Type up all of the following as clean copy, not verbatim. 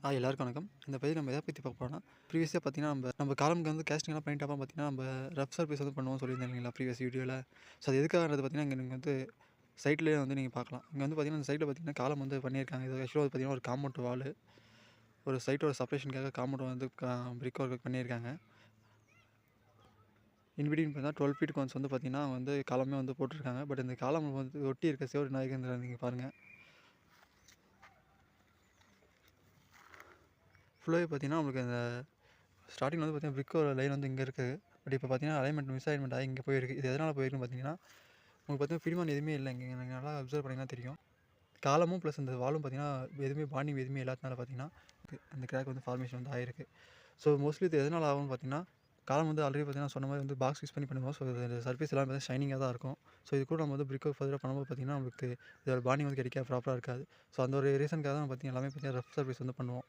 எல்லாருக்கும் வணக்கம். இந்த பதிவு நம்ம எதை பற்றி பார்க்க போறோம்னா, ப்ரீவியஸா பார்த்தீங்கன்னா, நம்ம காலம்க்கு வந்து கேஸ்டிங்லாம் பண்ணிட்டு அப்புறம் பார்த்தீங்கன்னா, நம்ம ரஃப் சர்ஃபேஸ் வந்து பண்ணுவோம்னு சொல்லியிருந்தேன் இல்லைங்களா ப்ரீவியஸ் வீடியோல. ஸோ அது எதுக்காகன்றது பார்த்தீங்கன்னா, இங்க நீங்க வந்து சைட்லயே வந்து நீங்க பார்க்கலாம். இங்க வந்து பார்த்தீங்கன்னா, இந்த சைட்ல பார்த்தீங்கன்னா காலம் வந்து பண்ணியிருக்காங்க. இது ஆக்சுவலா பார்த்தீங்கன்னா, ஒரு காம்பவுண்ட் வாலு. ஒரு சைட்டோட செப்பரேஷனுக்காக காம்பவுண்ட் வந்து பிரிக் ஒர்க் பண்ணியிருக்காங்க. இன் பிட்வீன் பார்த்தீங்கன்னா 12 ஃபீட்டுக்கு ஒன்ஸ் வந்து பார்த்தீங்கன்னா, வந்து காலமே வந்து போட்டிருக்காங்க. பட் இந்த காலம் வந்து ஒட்டி இருக்க சுவர் என்ன இருக்குன்றத நீங்க பாருங்க. ஃபுல்லாவே பார்த்தீங்கன்னா, உங்களுக்கு அந்த ஸ்டார்டிங்கில வந்து பார்த்தீங்கன்னா, பிரிக்கோட லைன் வந்து இங்க இருக்கு. பட் இப்போ பார்த்தீங்கன்னா, அலைன்மெண்ட் மிஸ் அலைன்மெண்ட் ஆகி இங்க போயிருக்கு. இது எதனால போயிருக்குன்னு பார்த்தீங்கன்னா, உங்களுக்கு பார்த்தீங்கன்னா, பிடிமான் எதுவுமே இல்ல இங்க. நீங்க நல்லா அப்சர்வ் பண்ணீங்கன்னா தெரியும். காலமும் ப்ளஸ் இந்த வாலும் பார்த்தீங்கன்னா, எதுவுமே பாண்டிங் எதுவுமே இல்லாதனால பார்த்தீங்கன்னா, அந்த கிராக் வந்து ஃபார்மேஷன் வந்து ஆயிருக்கு. ஸோ மோஸ்ட்லி இது எதனால ஆகும்னு பார்த்தீங்கன்னா, காலம் வந்து ஆல்ரெடி பார்த்தீங்கன்னா சொன்ன மாரி வந்து பாக்ஸ் யூஸ் பண்ணி பண்ணுவோம். ஸோ இந்த சர்ஃபேஸ் எல்லாமே பார்த்தீங்கன்னா ஷைனிங்கா தான் இருக்கும். ஸோ இது கூட நம்ம வந்து பிரிக் ஒர்க் ஃபர்தரா பண்ணும்போது பார்த்தீங்கன்னா, நமக்கு இதோட பாண்டிங் வந்து கிடைக்க ப்ராப்பரா இருக்காது. ஸோ அந்த ஒரு ரீசனுக்காக தான் பார்த்தீங்கன்னா, எல்லாமே பார்த்தீங்கன்னா ரஃப் சர்ஃபேஸ் வந்து பண்ணுவோம்.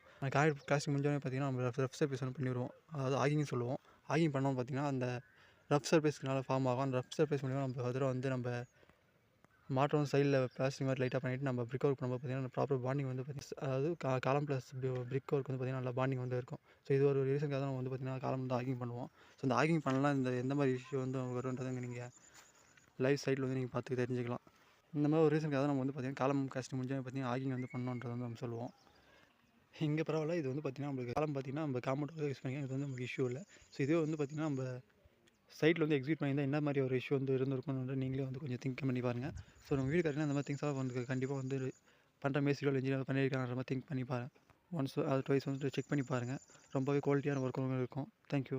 காஸ்டிங் முடிஞ்சோனே பார்த்தீங்கன்னா, நம்ம ரஃப் சர்ஃபேஸ் வந்து பண்ணிருவோம். அதாவது ஆகிங்னு சொல்லுவோம். ஆகிங் பண்ணோம் பார்த்தீங்கன்னா, அந்த ரஃப் சர்ஃபேஸ்னால ஃபார்ம் ஆகும். அந்த ரஃப் சர்ஃபேஸ் மூலியமா நம்ம ஃபர்தரா வந்து நம்ம மாற்றம் வந்து சைடில பிளாஸ்டிக் மாரி லைட்டா பண்ணிட்டு நம்ம பிரிக் ஒர்க் பண்ணும்போது பார்த்தீங்கன்னா, ப்ராப்பர் பாண்டிங் வந்து பார்த்தீங்கன்னா, அதாவது காலம் ப்ளஸ் பிரிக் ஒர்க் வந்து பார்த்தீங்கன்னா, நல்லா பாண்டிங் வந்து இருக்கும். ஸோ இது ஒரு ரீசனுக்காக தான் நம்ம வந்து பார்த்தீங்கன்னா, காலம் வந்து ஆகிங் பண்ணுவோம். ஸோ இந்த ஆகிங் பண்ணலாம் இந்த எந்த மாரி இஷ்யூ வந்து வரும்ன்றத நீங்க லைவ் சைட்ல வந்து நீங்க பார்த்து தெரிஞ்சுக்கலாம். இந்த மாரி ஒரு ரீசனுக்காக தான் நம்ம வந்து பார்த்தீங்கன்னா, காலம் காஸ்டிங் முடிஞ்சோனே பார்த்தீங்கன்னா, ஆகிங் வந்து பண்ணணுன்றத வந்து நம்ம சொல்லுவோம். இங்க பரவால்ல. இது வந்து பார்த்தீங்கன்னா, நம்மளுக்கு காலம் பார்த்தீங்கன்னா, நம்ம காம்பவுண்ட் யூஸ் பண்ணிக்கலாம். இது வந்து நமக்கு இஷ்யூ இல்ல. ஸோ இதுவே வந்து பார்த்தீங்கன்னா, நம்ம சைட்ல வந்து எக்ஸிக்யூட் பண்ணியிருந்தா என்ன மாரி ஒரு இஷ்யூ வந்து இருந்திருக்கும்னு நீங்களே வந்து கொஞ்சம் திங்க் பண்ணி பாருங்க. ஸோ நம்ம வீடு கட்டினா இந்த மாரி திங்ஸ்லாம் வந்து கண்டிப்பா வந்து பண்ற மேஸ்திரியோ இல்ல இன்ஜினியரோ பண்ணியிருக்காங்கன்ற மாரி திங்க் பண்ணி பாருங்க. ஒன்ஸ் அது ட்வைஸ் வந்து செக் பண்ணி பாருங்க. ரொம்பவே குவாலிட்டியான ஒர்க்கும் இருக்கும். Thank you.